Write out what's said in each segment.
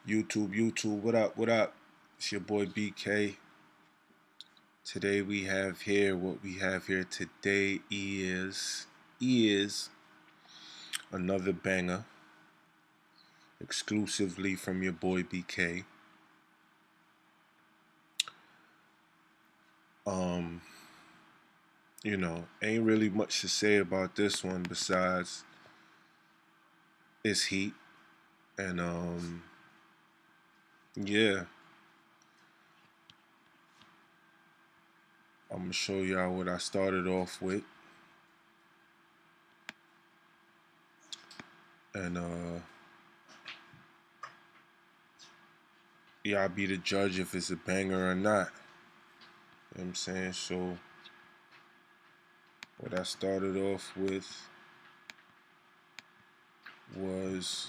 YouTube, what up, what up? It's your boy BK. Today we have here, what we have here today is another banger, exclusively from your boy BK. Um, ain't really much to say about this one besides it's heat. And yeah, I'm gonna show y'all what I started off with. And y'all be the judge if it's a banger or not. You know what I'm saying? So what I started off with was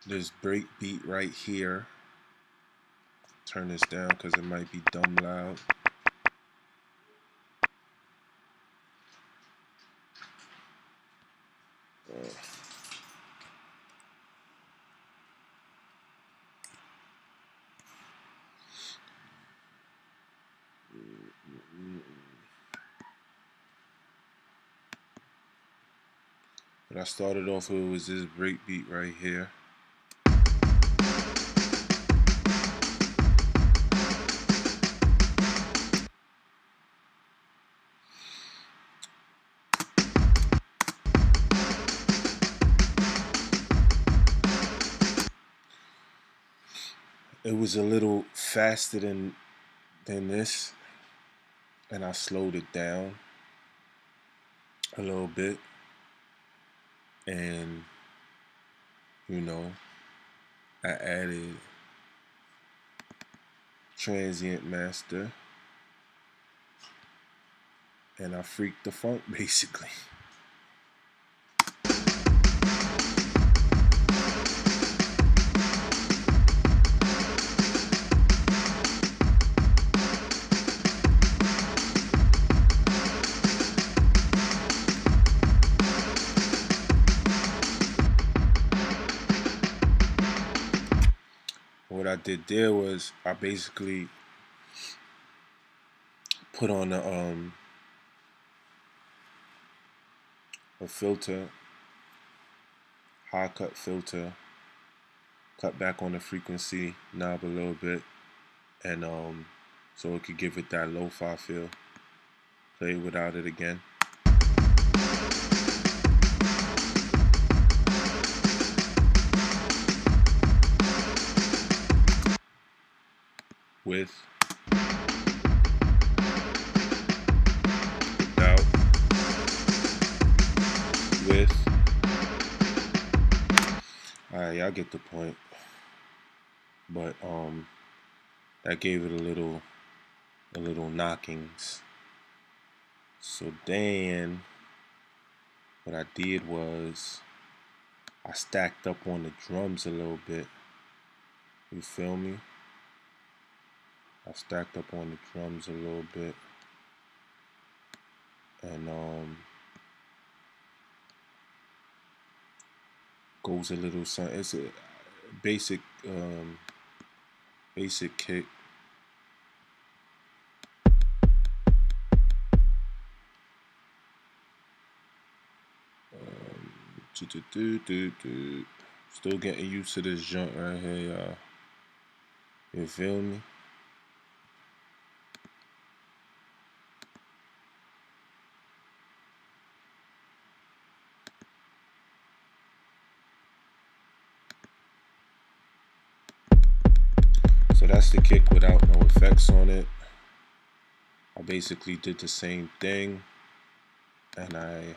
this break beat right here. Turn this down because it might be dumb loud. What I started off with was this break beat right here. It was a little faster than this, and I slowed it down a little bit, and I added transient master, and I freaked the funk basically. What I did there was I basically put on a filter, high cut filter, cut back on the frequency knob a little bit, and so it could give it that lo-fi feel. Play it without it again. With, without, with. Alright, y'all get the point. But that gave it a little knockings. So then what I did was I stacked up on the drums a little bit. You feel me? I stacked up on the drums a little bit, and goes a little something. It's a basic kick. Still getting used to this junk right here, y'all. You feel me? So that's the kick without no effects on it. I basically did the same thing, and I,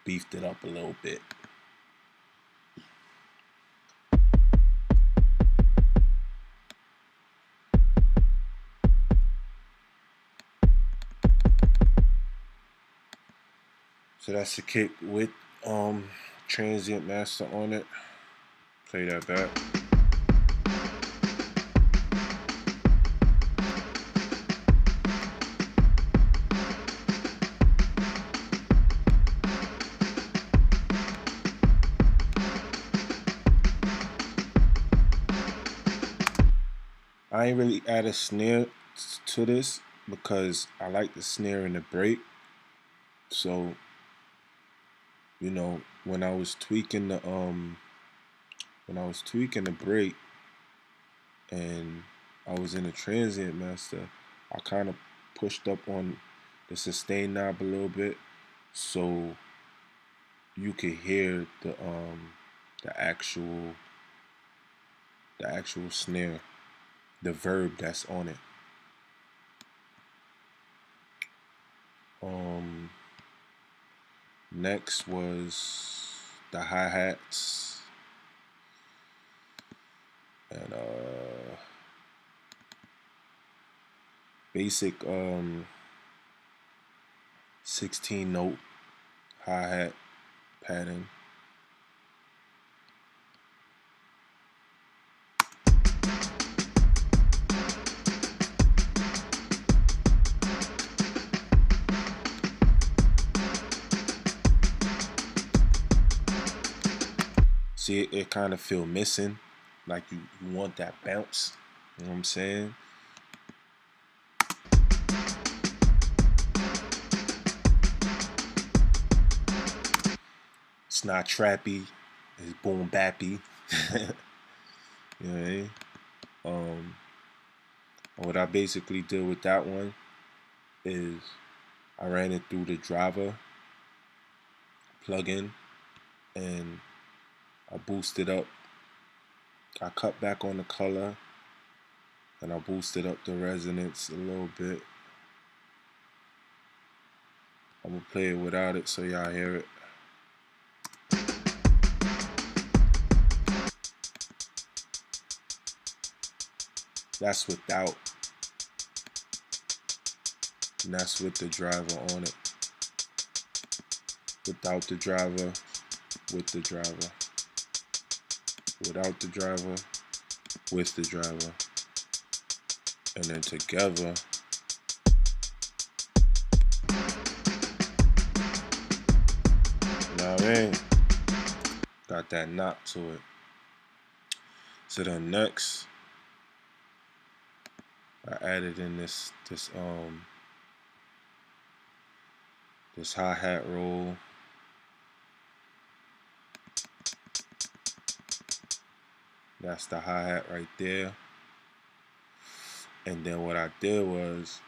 beefed it up a little bit. So that's the kick with transient master on it. Play that back. I ain't really add a snare to this because I like the snare and the break. So, when I was tweaking the break and I was in a transient master, I kind of pushed up on the sustain knob a little bit so you could hear the actual snare, the verb that's on it. Next was the hi-hats and basic 16 note hi-hat pattern. See, it kind of feel missing, like you want that bounce. You know what I'm saying? It's not trappy. It's boom bappy. You know what I mean? What I basically did with that one is I ran it through the driver plugin and I boosted up. I cut back on the color and I boosted up the resonance a little bit. I'm gonna play it without it so y'all hear it. That's without. And that's with the driver on it. Without the driver, with the driver. Without the driver, with the driver. And then together. You know what I mean? Got that knock to it. So then next, I added in this hi-hat roll. That's the hi-hat right there. And then what I did was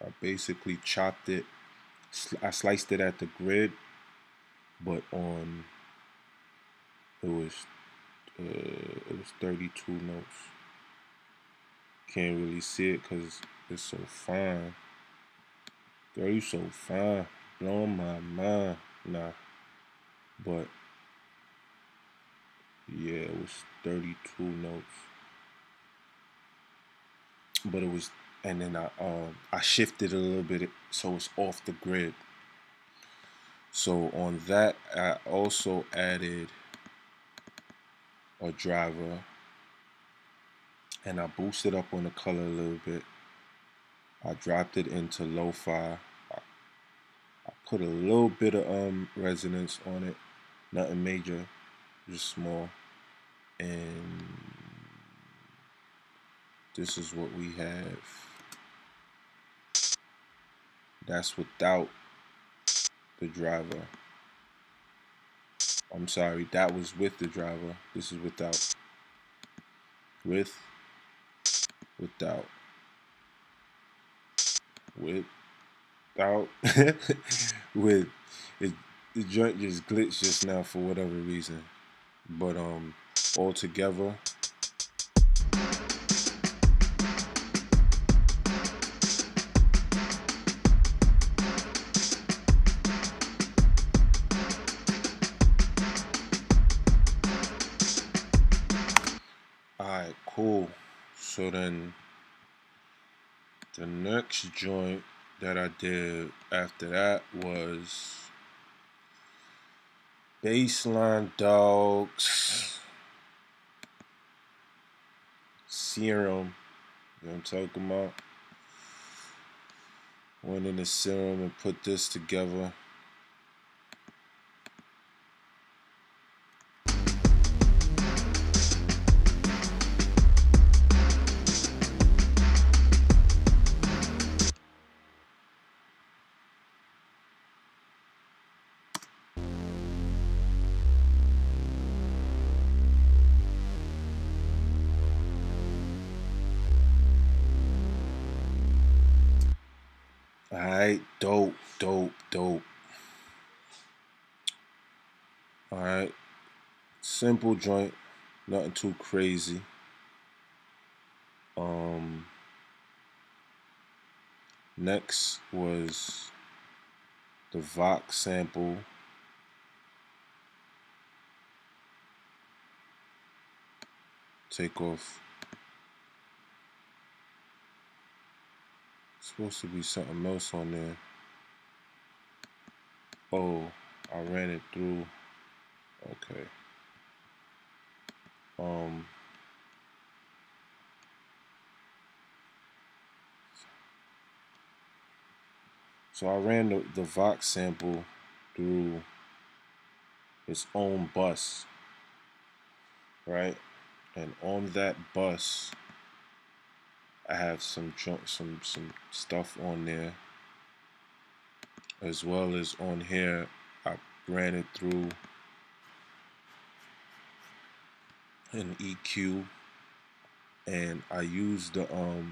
I basically chopped it. I sliced it at the grid, but it was 32 notes. Can't really see it because it's so fine. Girl, you so fine, blowing my mind. Nah, but yeah, it was 32 notes. But it was, and then I shifted a little bit so it's off the grid. So on that, I also added a driver, and I boosted up on the color a little bit. I dropped it into lo-fi. I put a little bit of resonance on it, nothing major, just small. And this is what we have. That's without the driver. I'm sorry, that was with the driver. This is without. Without. With it, the joint just glitched just now for whatever reason. But all together. Alright, cool. So then the next joint that I did after that was Baseline Dogs Serum. You know what I'm talking about? Went in the serum and put this together. Alright, dope. Alright, simple joint, nothing too crazy. Next was the Vox sample. Take off. It's supposed to be something else on there. Oh, I ran it through. Okay. So I ran the Vox sample through its own bus, right? And on that bus, I have some stuff on there, as well as on here. I ran it through an EQ, and I used a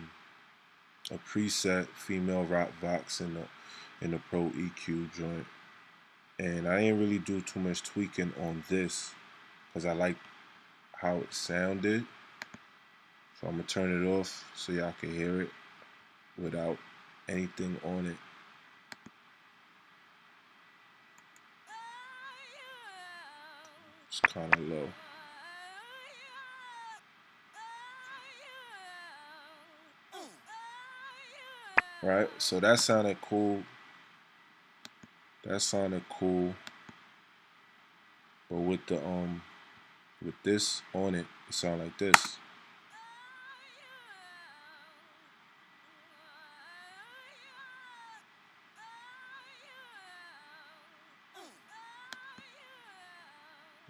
preset female rock Vox in the Pro EQ joint. And I didn't really do too much tweaking on this because I like how it sounded. So I'm gonna turn it off so y'all can hear it without anything on it. It's kind of low. Right, so that sounded cool. But with the with this on it, it sounded like this.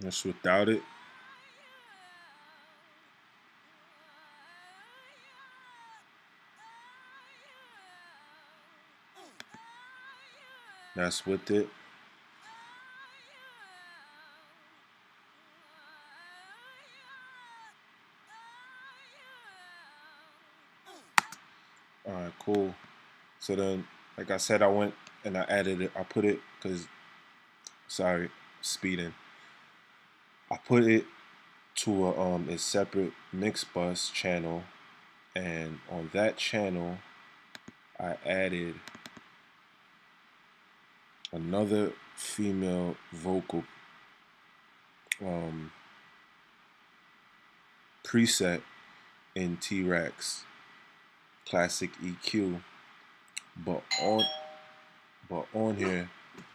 Just without it. That's with it. Alright, cool. So then, like I said, I went and I added it. I put it, sorry, speeding. I put it to a separate mix bus channel, and on that channel, I added another female vocal preset in T-Rex classic EQ, but on here,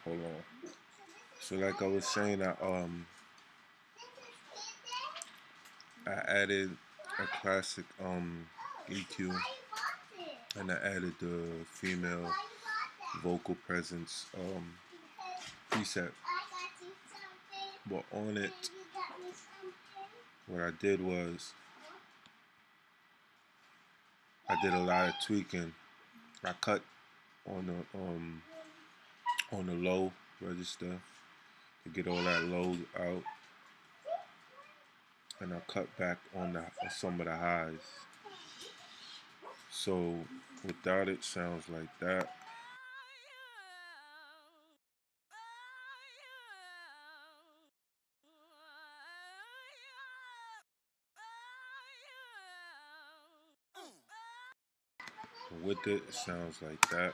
hold on. So like I was saying, I added a classic EQ, and I added the female vocal presence preset. But on it, what I did was I did a lot of tweaking. I cut on the low register to get all that low out, and I cut back on some of the highs. So without it, sounds like that. With it, it sounds like that.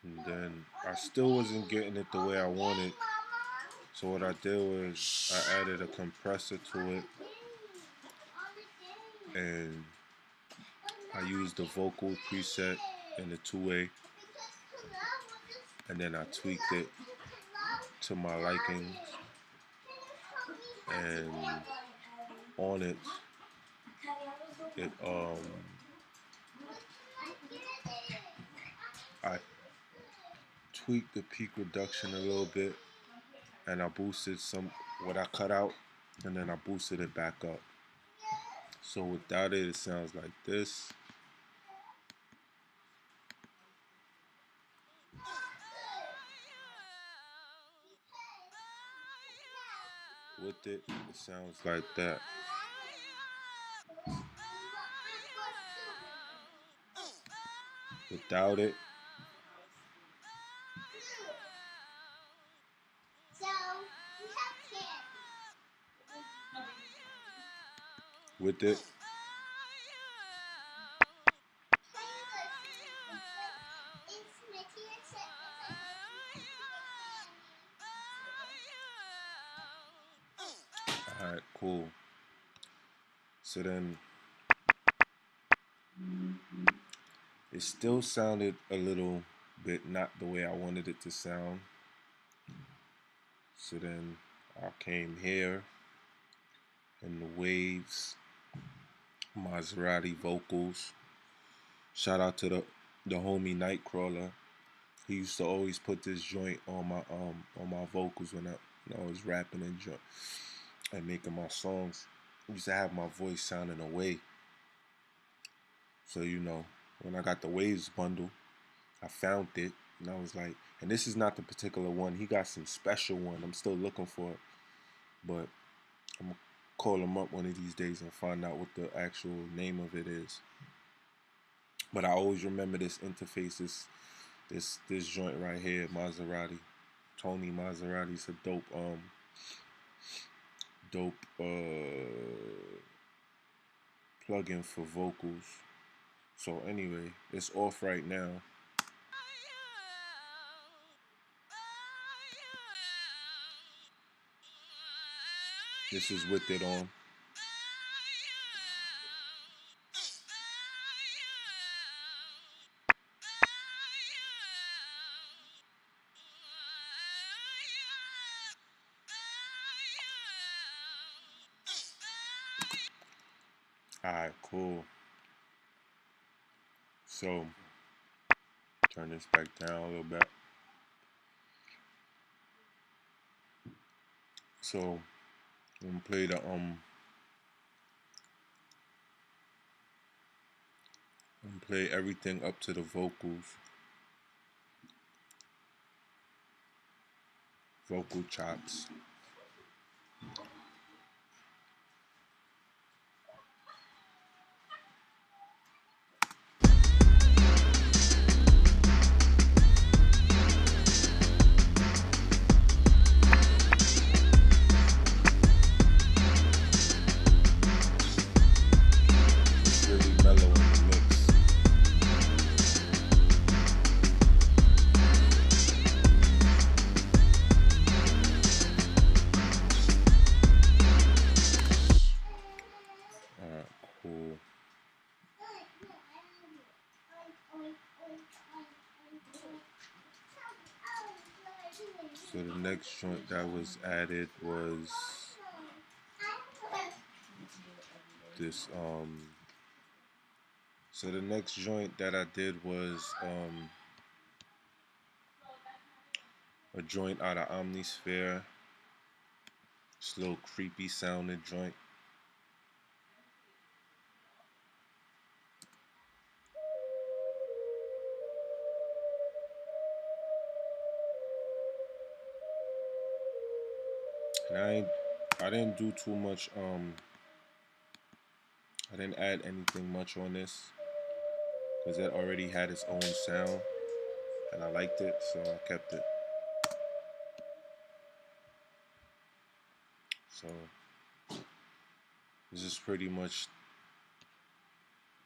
And then I still wasn't getting it the way I wanted. So what I did was I added a compressor to it, and I used the vocal preset in the two-way, and then I tweaked it to my likings, and on it, I tweaked the peak reduction a little bit, and I boosted what I cut out, and then I boosted it back up. So without it, it sounds like this. With it, it sounds like that. Without it, with it, alright, cool. So then it still sounded a little bit not the way I wanted it to sound. So then I came here in the waves, Maserati vocals. Shout out to the homie Nightcrawler. He used to always put this joint on my vocals when I was rapping and making my songs. I used to have my voice sounding away. So when I got the Waves bundle, I found it, and I was like, and this is not the particular one. He got some special one. I'm still looking for it, but I'm gonna call him up one of these days and find out what the actual name of it is. But I always remember this interface, this joint right here, Maserati. Tony Maserati's a dope plugin for vocals. So anyway, it's off right now. This is with it on. Alright, cool. So turn this back down a little bit. So I'm gonna play play everything up to the vocals. Vocal chops. So the next joint that was added was this so the next joint that I did was a joint out of Omnisphere. This little creepy sounding joint. And I didn't do too much, I didn't add anything much on this because it already had its own sound and I liked it, so I kept it. So this is pretty much,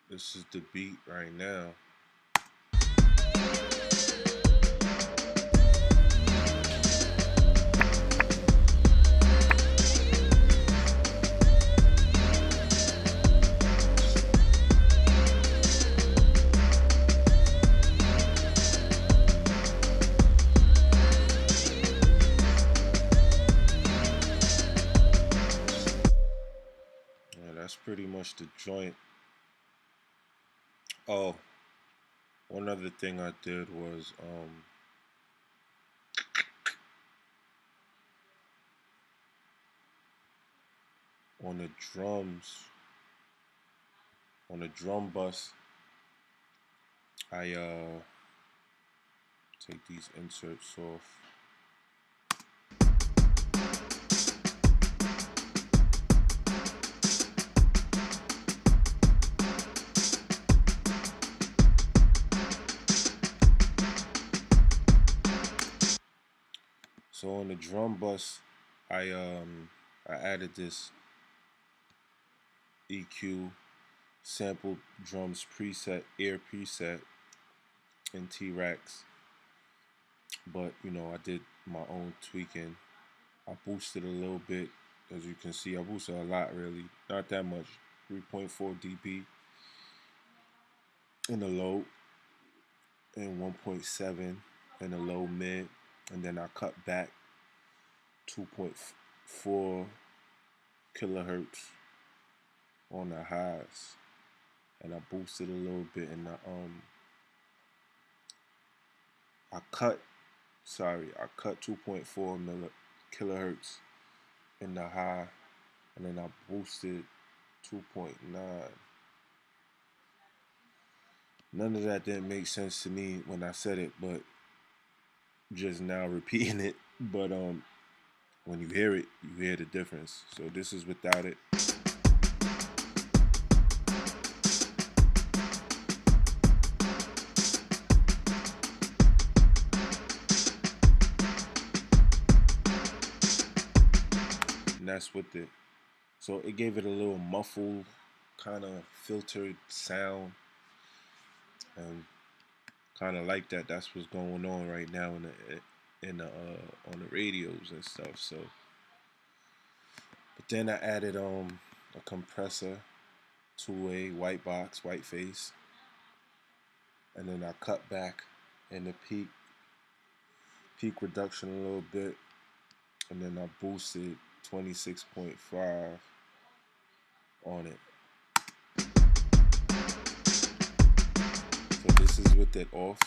this is the beat right now. much the joint. Oh, one other thing I did was on the drums, on the drum bus, I take these inserts off. So on the drum bus, I added this EQ sample drums preset, air preset in T-Rax, but you know, I did my own tweaking. I boosted a little bit, as you can see. I boosted a lot, really, not that much, 3.4 dB in the low and 1.7 in the low mid, and then I cut back 2.4 kilohertz on the highs, and I boosted a little bit in the I cut 2.4 kilohertz in the high, and then I boosted 2.9. None of that didn't make sense to me when I said it, but just now repeating it. But when you hear it, you hear the difference. So this is without it. And that's with it. So it gave it a little muffled, kind of filtered sound, and kind of like that. That's what's going on right now on the radios and stuff. So, but then I added a compressor, two-way white box, white face, and then I cut back in the peak reduction a little bit, and then I boosted 26.5 on it. So this is with it off.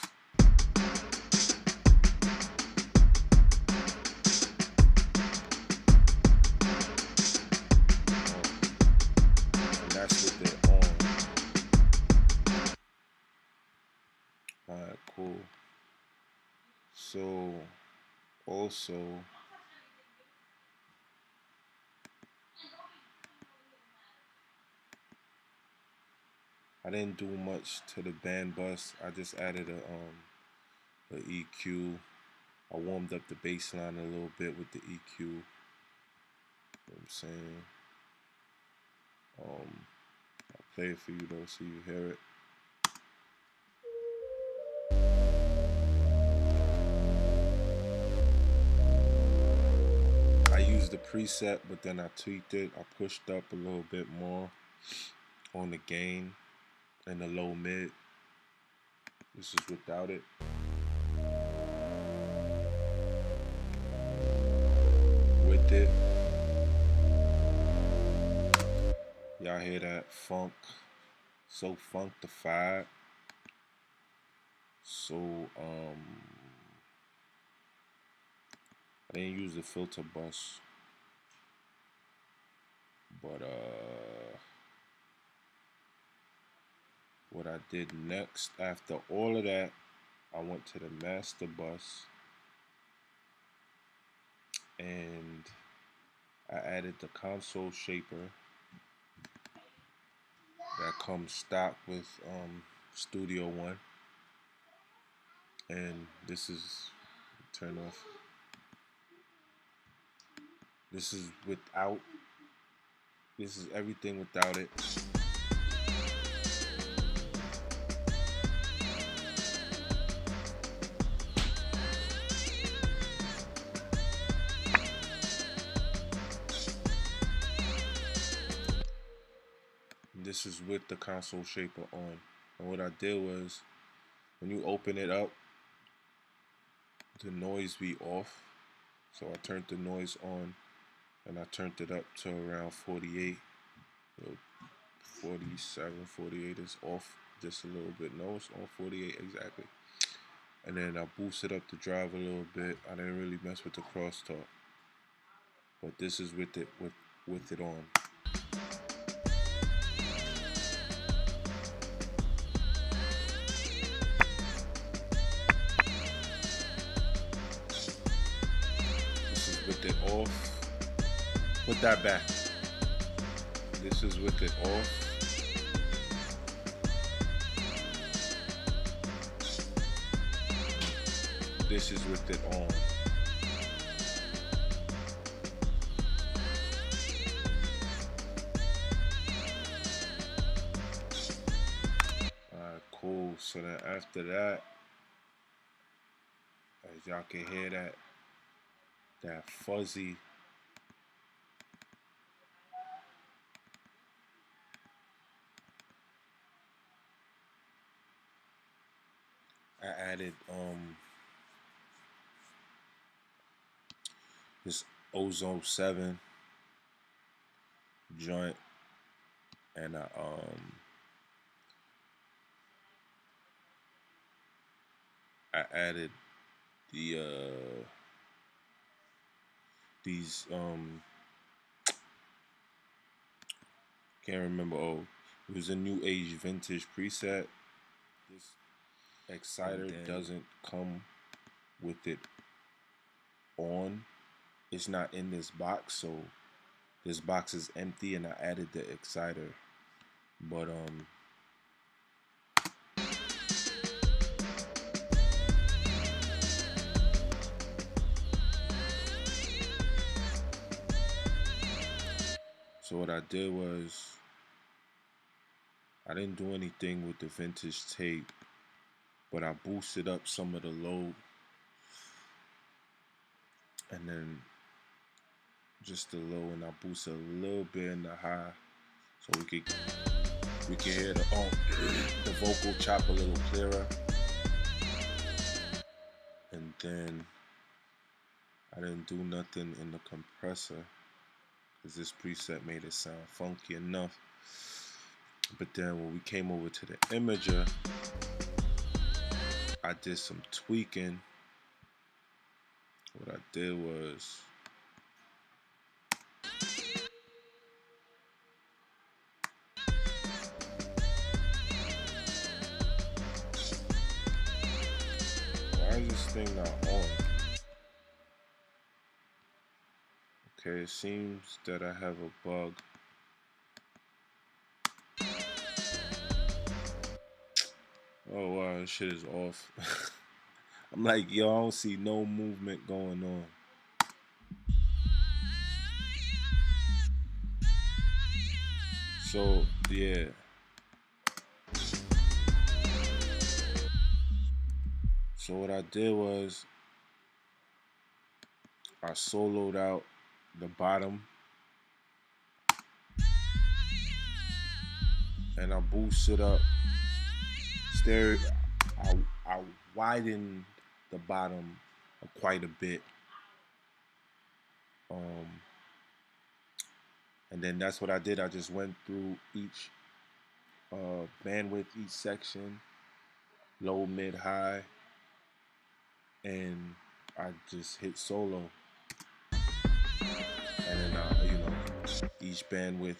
And that's with it on. Alright, cool. So also, I didn't do much to the band bus. I just added a EQ. I warmed up the bass line a little bit with the EQ. You know what I'm saying? I'll play it for you though so you hear it. I used the preset, but then I tweaked it. I pushed up a little bit more on the gain and the low mid. This is without it. With it. Y'all hear that funk? So funkified. So I didn't use the filter bus, but what I did next after all of that, I went to the master bus and I added the console shaper that comes stock with Studio One, and this is turn off. This is without. This is everything without it. This is with the console shaper on. And what I did was, when you open it up, the noise be off. So I turned the noise on and I turned it up to around 48. It'll 47, 48 is off just a little bit. No, it's on 48 exactly. And then I boosted up the drive a little bit. I didn't really mess with the crosstalk, but this is with it on. This is with it off. Put that back. This is with it off. This is with it on. Alright, cool. So then after that, as y'all can hear that fuzzy I added this Ozone 7 joint, and I added these can't remember. Oh, it was a new age vintage preset. This exciter doesn't come with it on. It's not in this box, so this box is empty, and I added the exciter. But so what I did was, I didn't do anything with the vintage tape, but I boosted up some of the low, and then just the low, and I boosted a little bit in the high, so we could hear the vocal chop a little clearer. And then I didn't do nothing in the compressor, because this preset made it sound funky enough. But then when we came over to the imager, I did some tweaking. What I did was, why is this thing not on? Okay, it seems that I have a bug. Oh wow, this shit is off. I'm like, yo, I don't see no movement going on. So yeah. So what I did was, I soloed out the bottom, and I boosted up stereo. I widened the bottom quite a bit, and then that's what I did. I just went through each bandwidth, each section, low, mid, high, and I just hit solo, and then each bandwidth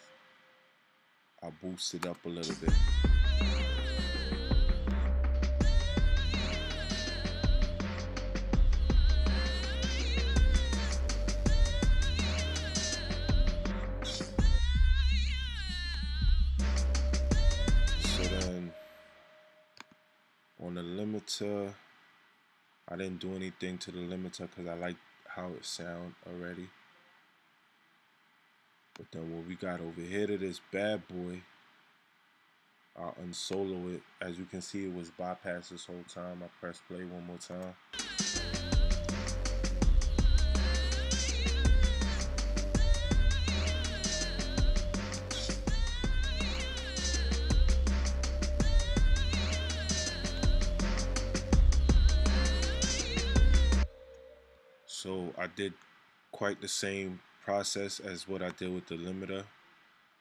I boosted up a little bit. So then on the limiter, I didn't do anything to the limiter because I like how it sounds already. But then when we got over here to this bad boy, I'll unsolo it. As you can see, it was bypassed this whole time. I pressed play one more time. So I did quite the same process as what I did with the limiter.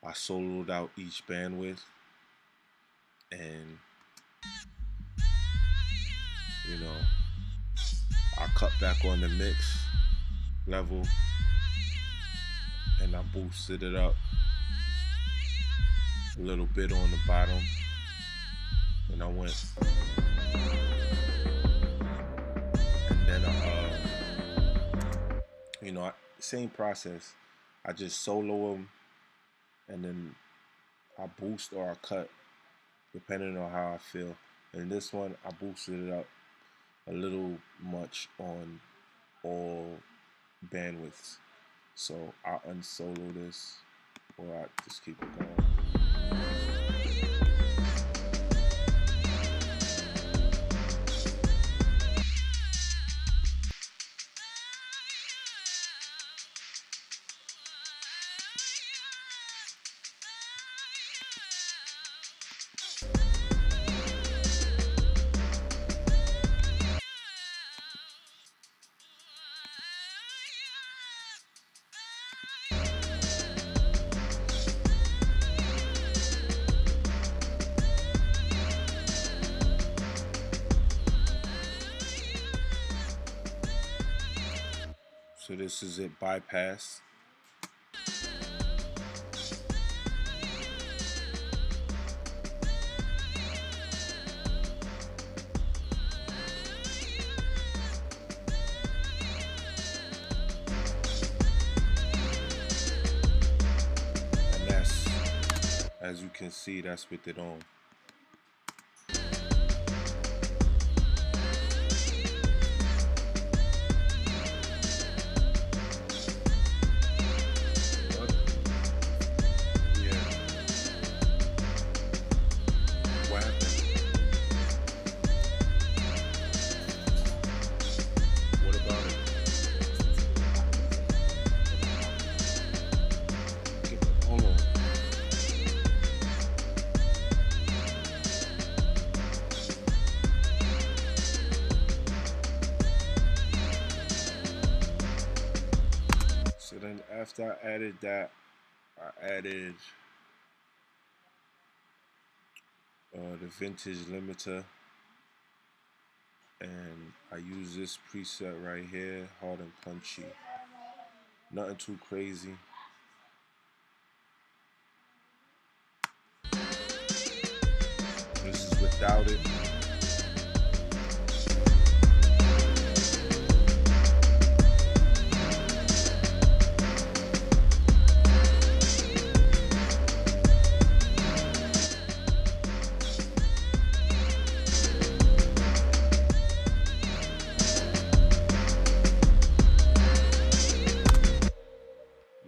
I soloed out each bandwidth, and you know, I cut back on the mix level, and I boosted it up a little bit on the bottom, and I went, and then same process. I just solo them, and then I boost or I cut, depending on how I feel. And this one, I boosted it up a little much on all bandwidths. So I unsolo this, or I just keep it going. So this is it, bypass. And that's, as you can see, that's with it on. So then after I added that, I added the vintage limiter, and I use this preset right here, hard and punchy. Nothing too crazy. This is without it.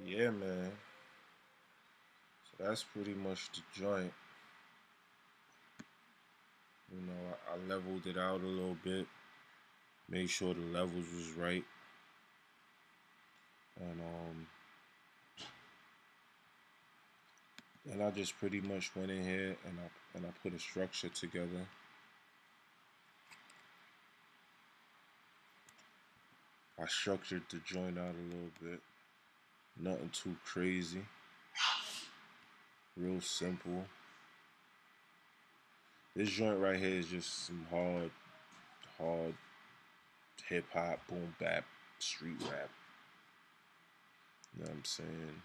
Yeah, man. So that's pretty much the joint. You know, I leveled it out a little bit, made sure the levels was right, and I just pretty much went in here and I put a structure together. I structured the joint out a little bit. Nothing too crazy. Real simple. This joint right here is just some hard hip hop, boom bap, street rap. You know what I'm saying?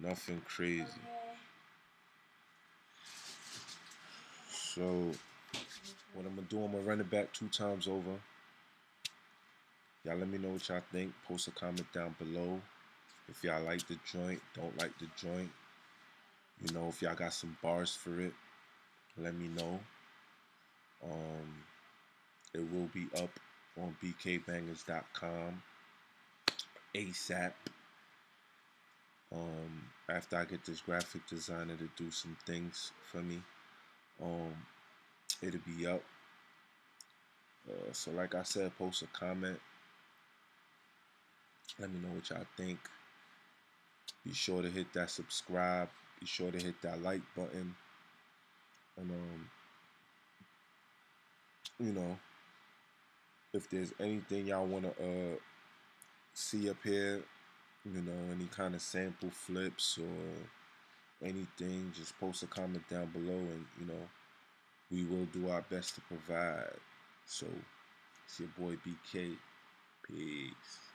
Nothing crazy. So what I'm gonna do, I'm gonna run it back 2 times over. Y'all let me know what y'all think. Post a comment down below. If y'all like the joint, don't like the joint. You know, if y'all got some bars for it, let me know. It will be up on bkbangers.com ASAP. After I get this graphic designer to do some things for me, it'll be up. So like I said, post a comment. Let me know what y'all think. Be sure to hit that subscribe. Be sure to hit that like button. And you know, if there's anything y'all wanna see up here, You know, any kind of sample flips or anything, just post a comment down below, and we will do our best to provide. So it's your boy BK. Peace.